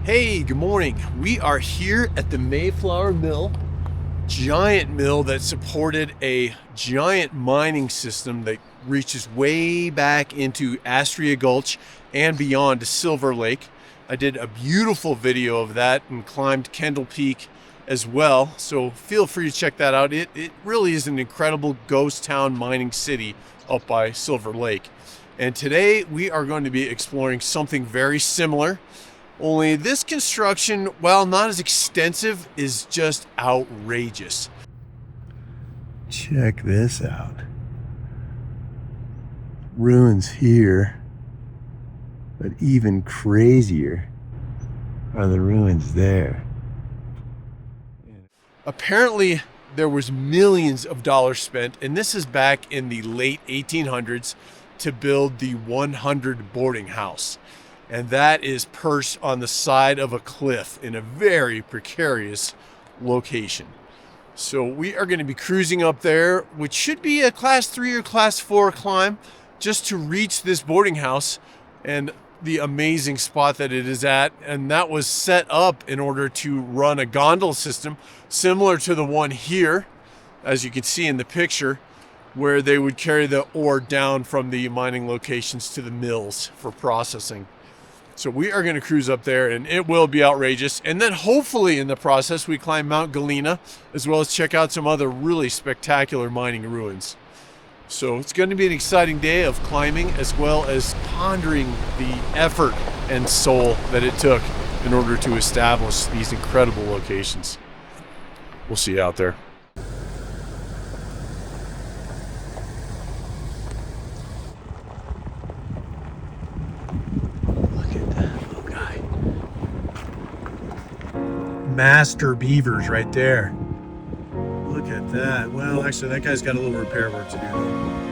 Hey, good morning. We are here at the Mayflower Mill, giant mill that supported a giant mining system that reaches way back into Astrea Gulch and beyond to Silver Lake. I did a beautiful video of that and climbed Kendall Peak as well, so feel free to check that out. It really is an incredible ghost town mining city up by Silver Lake. And today we are going to be exploring something very similar. Only this construction, while not as extensive, is just outrageous. Check this out. Ruins here, but even crazier are the ruins there. Apparently, there was millions of dollars spent, and this is back in the late 1800s, to build the 100 boarding house. And that is perched on the side of a cliff in a very precarious location. So we are going to be cruising up there, which should be a class 3 or class 4 climb, just to reach this boarding house and the amazing spot that it is at. And that was set up in order to run a gondola system similar to the one here, as you can see in the picture, where they would carry the ore down from the mining locations to the mills for processing. So we are going to cruise up there, and it will be outrageous. And then hopefully in the process, we climb Mount Galena, as well as check out some other really spectacular mining ruins. So it's going to be an exciting day of climbing, as well as pondering the effort and soul that it took in order to establish these incredible locations. We'll see you out there. Master beavers right there. Look at that. Well, actually, that guy's got a little repair work to do though.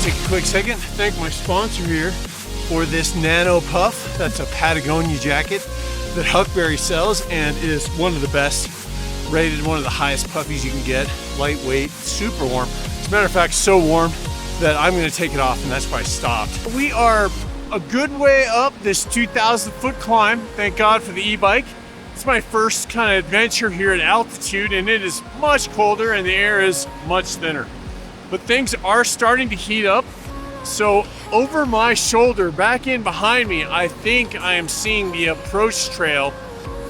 Take a quick second to thank my sponsor here for this nano puff. That's a Patagonia jacket that Huckberry sells and is one of the best, rated one of the highest puffies you can get. Lightweight, super warm. As a matter of fact, so warm that I'm going to take it off, and that's why I stopped. We are a good way up this 2,000 foot climb. Thank God for the e-bike. It's my first kind of adventure here at altitude, and it is much colder and the air is much thinner. But things are starting to heat up. So over my shoulder, back in behind me, I think I am seeing the approach trail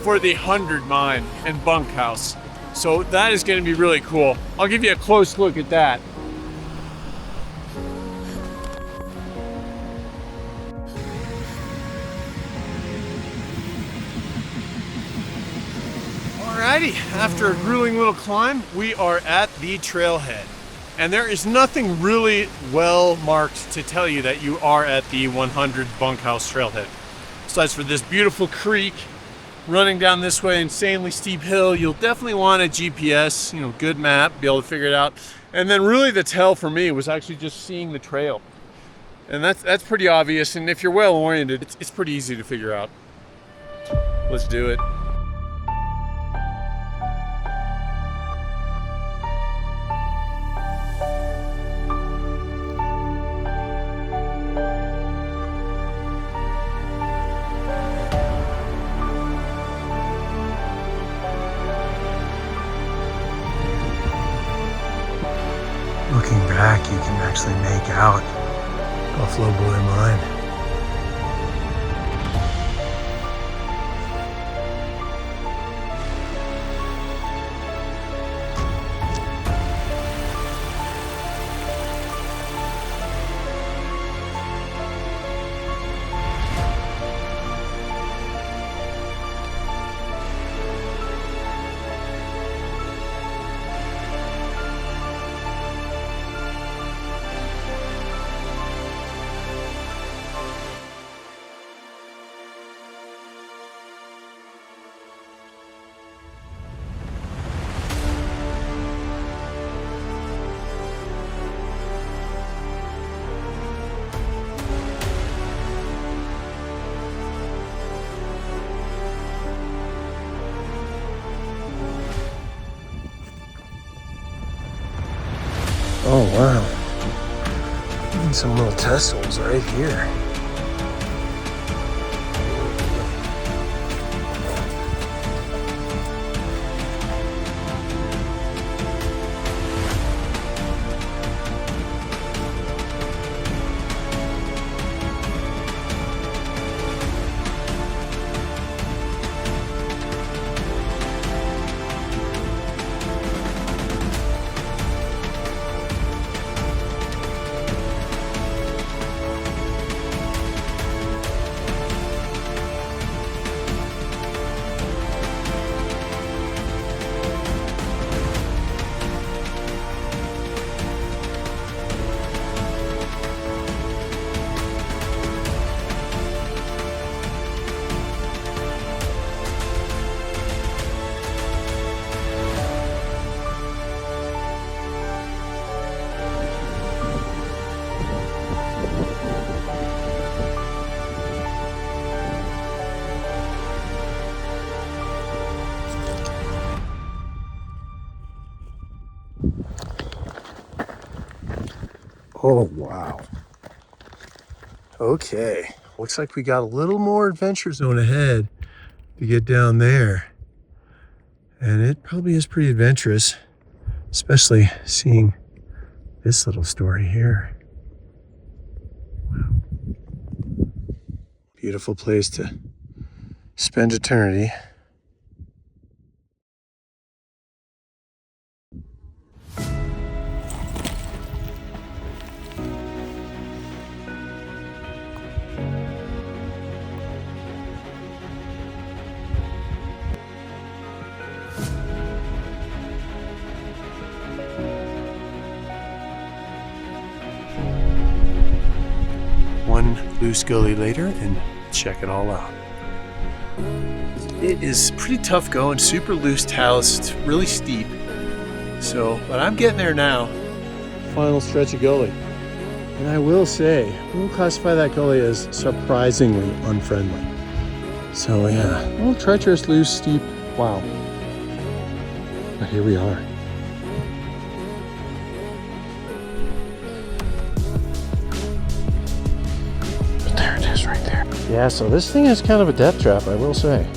for the 100 mine and bunkhouse. So that is going to be really cool. I'll give you a close look at that. Alrighty, after a grueling little climb, we are at the trailhead. And there is nothing really well marked to tell you that you are at the 100 bunkhouse trailhead. Besides for this beautiful creek running down this way, insanely steep hill. You'll definitely want a GPS, good map, be able to figure it out. And then really the tell for me was actually just seeing the trail. And that's pretty obvious. And if you're well oriented, it's pretty easy to figure out. Let's do it. Looking back, you can actually make out Buffalo Boy Mine. wow. Even some little test holes right here. Oh, wow. Okay, looks like we got a little more adventure zone ahead to get down there. And it probably is pretty adventurous, especially seeing this little story here. Wow. Beautiful place to spend eternity. One loose gully later and check it all out. It is pretty tough going, super loose talus, it's really steep. But I'm getting there now. Final stretch of gully. And I will say, we'll classify that gully as surprisingly unfriendly. So yeah, a little treacherous, loose, steep, wow. But here we are. There it is right there. Yeah, so this thing is kind of a death trap, I will say.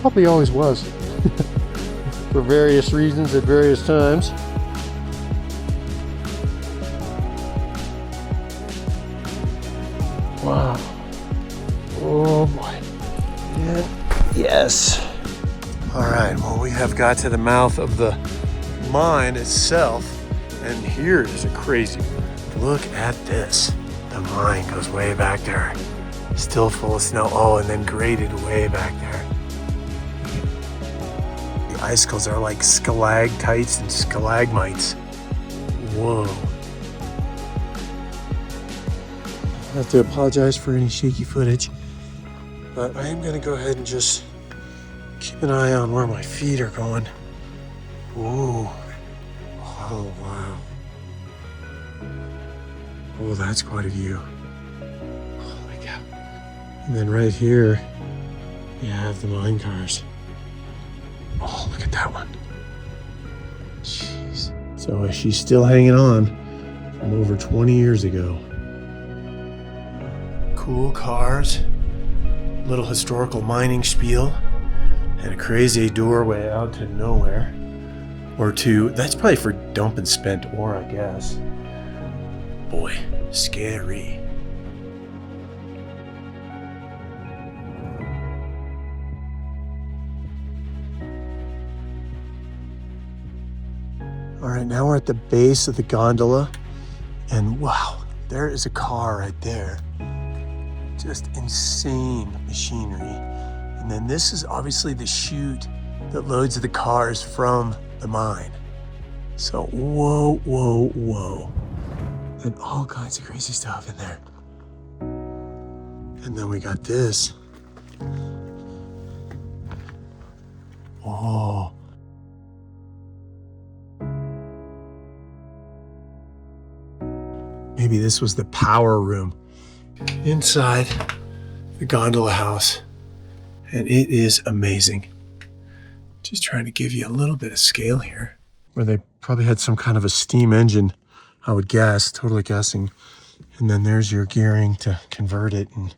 Probably always was. For various reasons at various times. Wow. Oh boy. Yeah. Yes. All right, well, we have got to the mouth of the mine itself, and here is a crazy one. Look at this. The mine goes way back there. Still full of snow. Oh, and then graded way back there. The icicles are like stalactites and stalagmites. Whoa. I have to apologize for any shaky footage, but I am going to go ahead and just keep an eye on where my feet are going. Ooh. Oh, wow. Oh, that's quite a view. Holy cow. And then right here, you have the mine cars. Oh, look at that one. Jeez. So she's still hanging on from over 20 years ago. Cool cars, little historical mining spiel, and a crazy doorway out to nowhere. Or to, that's probably for dumping spent ore, I guess. Boy, scary. All right, now we're at the base of the gondola, and wow, there is a car right there. Just insane machinery. And then this is obviously the chute that loads the cars from the mine. So whoa, whoa, whoa. And all kinds of crazy stuff in there. And then we got this. Oh. Maybe this was the power room inside the gondola house. And it is amazing. Just trying to give you a little bit of scale here. where they probably had some kind of a steam engine, I would guess, totally guessing. And then there's your gearing to convert it, and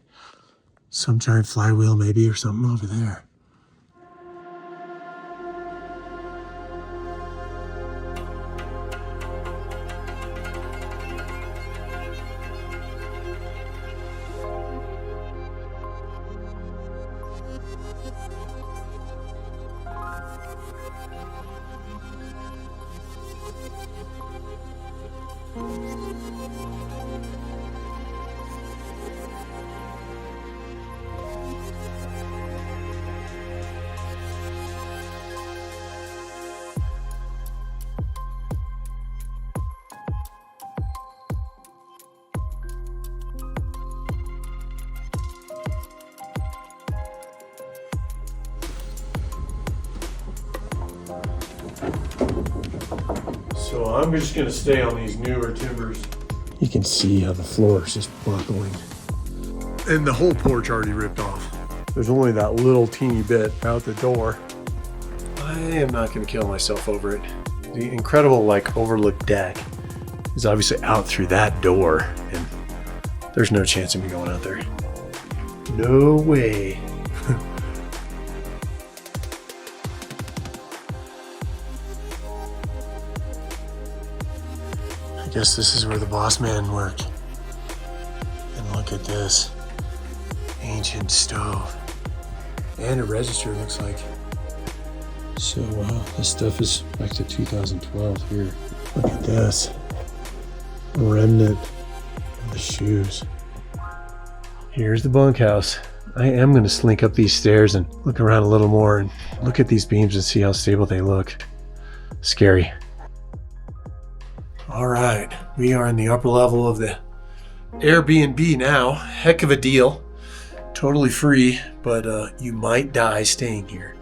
some giant flywheel maybe or something over there. So I'm just gonna stay on these newer timbers. You can see how the floor is just buckling. And the whole porch already ripped off. There's only that little teeny bit out the door. I am not gonna kill myself over it. The incredible overlook deck is obviously out through that door, and there's no chance of me going out there. No way. I guess this is where the boss man worked. And look at this ancient stove and a register, looks like. So wow, this stuff is back to 2012 here. Look at this, a remnant of the shoes. Here's the bunkhouse. I am going to slink up these stairs and look around a little more and look at these beams and see how stable they look. Scary. All right, we are in the upper level of the Airbnb now. Heck of a deal. Totally free, but you might die staying here.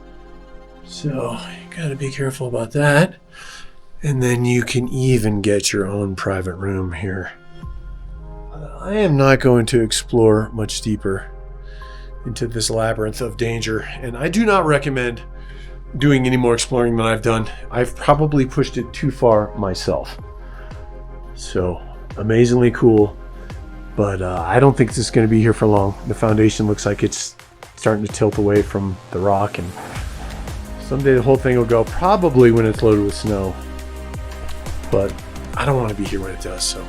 So you gotta be careful about that. And then you can even get your own private room here. I am not going to explore much deeper into this labyrinth of danger, and I do not recommend doing any more exploring than I've done. I've probably pushed it too far myself. So amazingly cool, but I don't think this is going to be here for long. The foundation looks like it's starting to tilt away from the rock, and someday the whole thing will go, probably when it's loaded with snow. But I don't want to be here when it does. So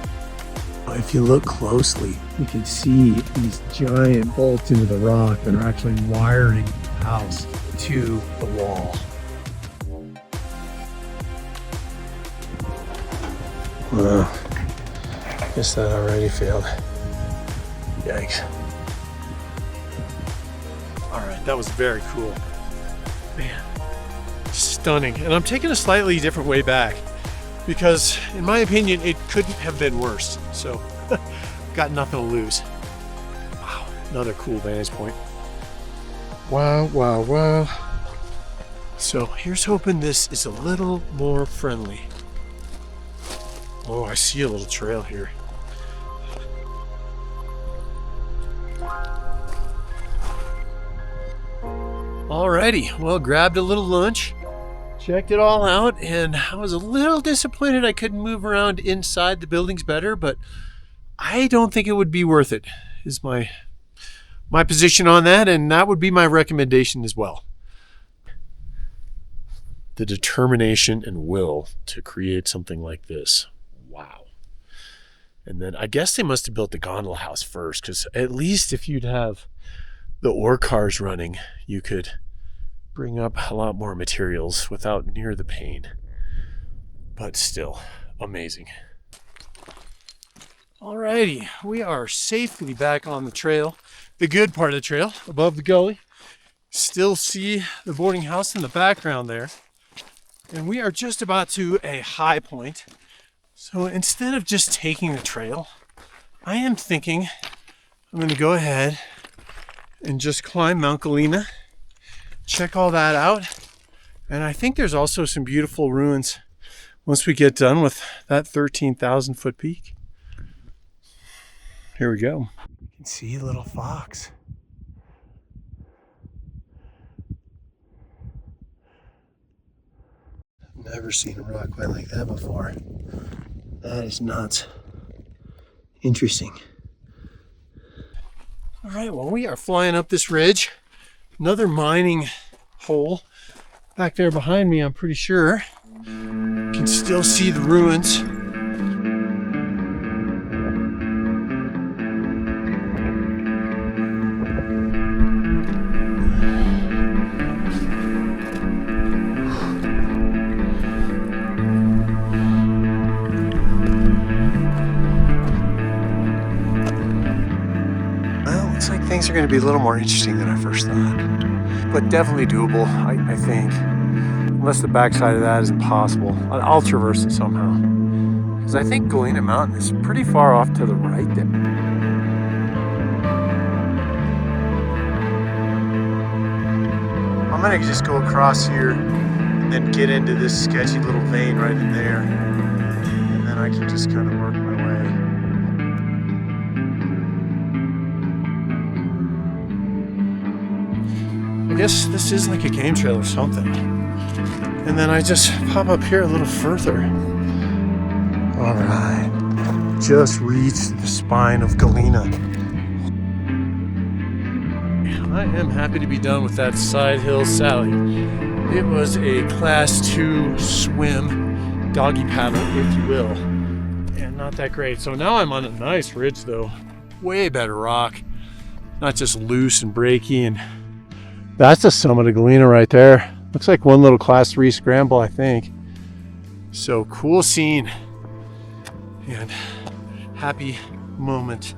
if you look closely, you can see these giant bolts into the rock that are actually wiring the house to the wall. Well, guess that already failed. Yikes. All right, that was very cool. Man, stunning. And I'm taking a slightly different way back because, in my opinion, it couldn't have been worse. So, got nothing to lose. Wow, another cool vantage point. Wow, wow, wow. So, here's hoping this is a little more friendly. Oh, I see a little trail here. Alrighty, well, grabbed a little lunch, checked it all out, and I was a little disappointed I couldn't move around inside the buildings better, but I don't think it would be worth it, is my position on that, and that would be my recommendation as well. The determination and will to create something like this. Wow. And then I guess they must have built the gondola house first, because at least if you'd have the ore cars running, you could bring up a lot more materials without near the pain. But still, amazing. Alrighty, we are safely back on the trail, the good part of the trail, above the gully. Still see the boarding house in the background there. And we are just about to a high point. So instead of just taking the trail, I am thinking I'm going to go ahead and just climb Mount Galena, check all that out. And I think there's also some beautiful ruins once we get done with that 13,000 foot peak. Here we go. You can see a little fox. Never seen a rock quite like that before. That is nuts. Interesting. All right, well, we are flying up this ridge. Another mining hole back there behind me, I'm pretty sure. You can still see the ruins. Things are going to be a little more interesting than I first thought, but definitely doable, I think, unless the backside of that is impossible. I'll traverse it somehow, because I think Galena Mountain is pretty far off to the right there. I'm going to just go across here and then get into this sketchy little vein right in there, and then I can just kind of work my way. I guess this is like a game trail or something. And then I just pop up here a little further. All right, just reached the spine of Galena. I am happy to be done with that side hill sally. It was a class 2 swim, doggy paddle, if you will, and not that great. So now I'm on a nice ridge though, way better rock, not just loose and breaky. And that's the summit of Galena right there. Looks like one little class 3 scramble, I think. So cool scene and happy moment.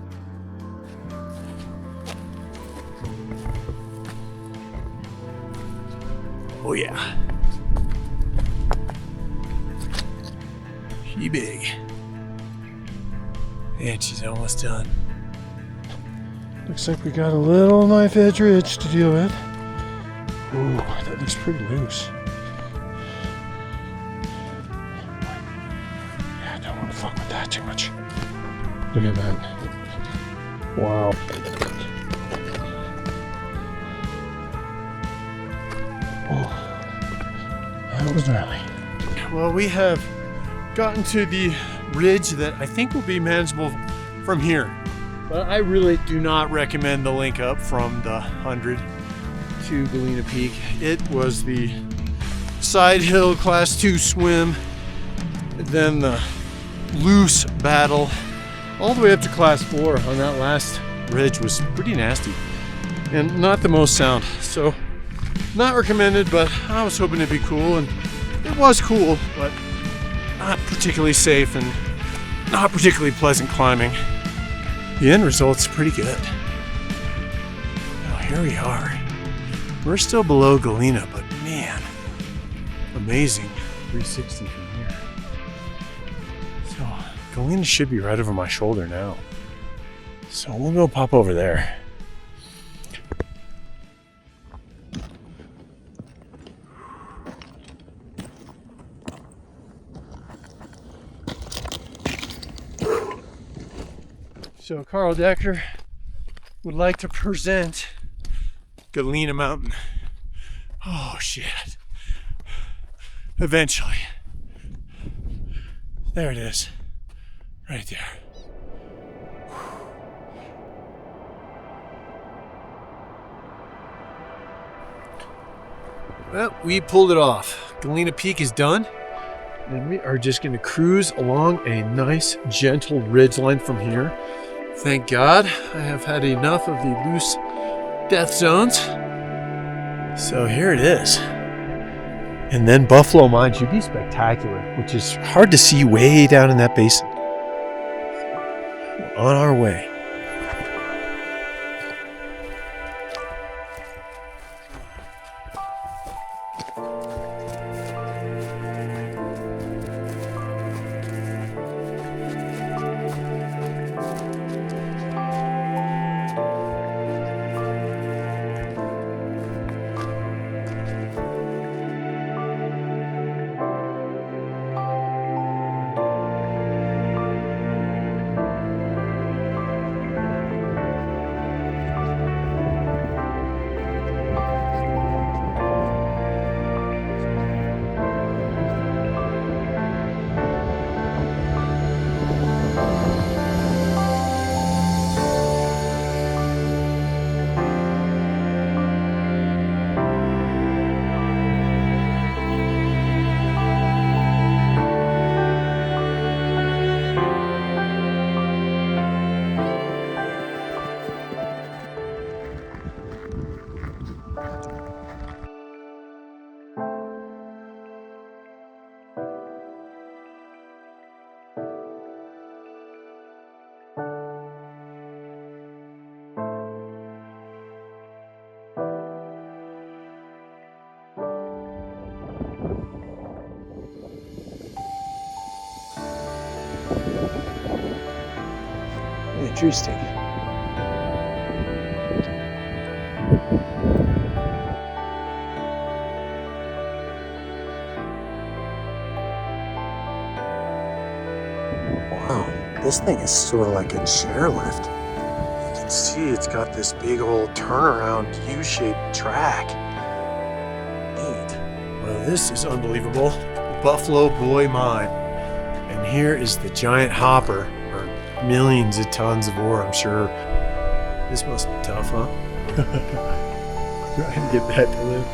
Oh yeah. She big. And she's almost done. Looks like we got a little knife edge ridge to deal with. Ooh, that looks pretty loose. Yeah, I don't want to fuck with that too much. Look at that. Wow. Oh, that was gnarly. Well, we have gotten to the ridge that I think will be manageable from here. But I really do not recommend the link up from the 100 to Galena Peak. It was the side hill class 2 swim, then the loose battle, all the way up to class 4 on that last ridge was pretty nasty and not the most sound. So not recommended, but I was hoping it'd be cool, and it was cool, but not particularly safe and not particularly pleasant climbing. The end result's pretty good. Well, here we are. We're still below Galena, but man, amazing 360 from here. So Galena should be right over my shoulder now. So we'll go pop over there. So Carl Decker would like to present Galena Mountain. Oh shit. Eventually. There it is. Right there. Well, we pulled it off. Galena Peak is done. And we are just going to cruise along a nice, gentle ridgeline from here. Thank God I have had enough of the loose death zones. So here it is. And then Buffalo Mine should be spectacular, which is hard to see way down in that basin. We're on our way. Interesting. Wow, this thing is sort of like a chairlift. You can see it's got this big old turnaround U-shaped track. Neat. Well, this is unbelievable. Buffalo Boy Mine. And here is the giant hopper, or millions of tons of ore, I'm sure. This must be tough, huh? Trying to get that to live.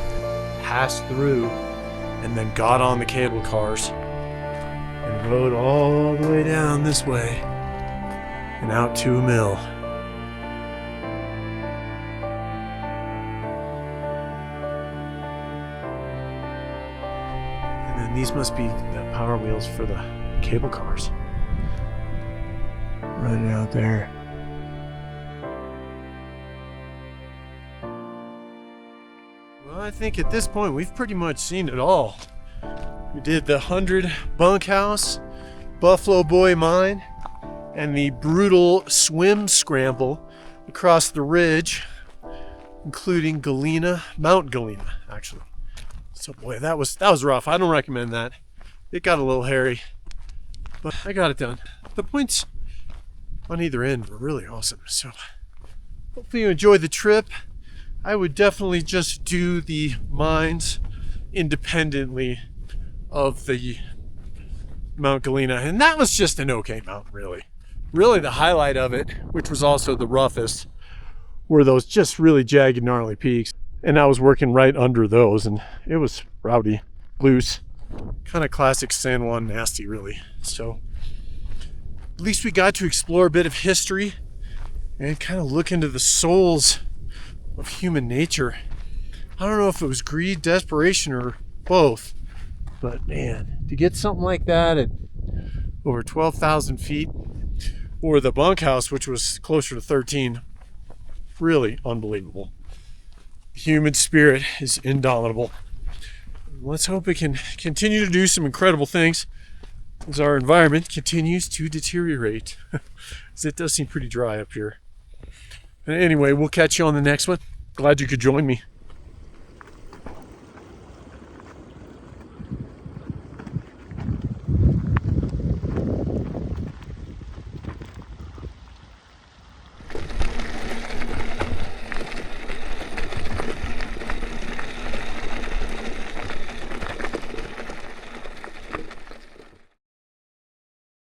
Passed through, and then got on the cable cars and rode all the way down this way and out to a mill. And then these must be the power wheels for the cable cars. Running out there. Well, I think at this point we've pretty much seen it all. We did the 100 bunkhouse, Buffalo Boy Mine, and the brutal swim scramble across the ridge, including Galena, Mount Galena, actually. So boy, that was rough. I don't recommend that. It got a little hairy, but I got it done. The points on either end were really awesome. So hopefully you enjoyed the trip. I would definitely just do the mines independently of the Mount Galena. And that was just an okay mountain, really. Really the highlight of it, which was also the roughest, were those just really jagged, gnarly peaks. And I was working right under those, and it was rowdy, loose, kind of classic San Juan nasty, really. So at least we got to explore a bit of history and kind of look into the souls of human nature. I don't know if it was greed, desperation, or both, but man, to get something like that at over 12,000 feet, or the bunkhouse, which was closer to 13, really unbelievable. The human spirit is indomitable. Let's hope it can continue to do some incredible things as our environment continues to deteriorate, as it does seem pretty dry up here. Anyway, we'll catch you on the next one. Glad you could join me.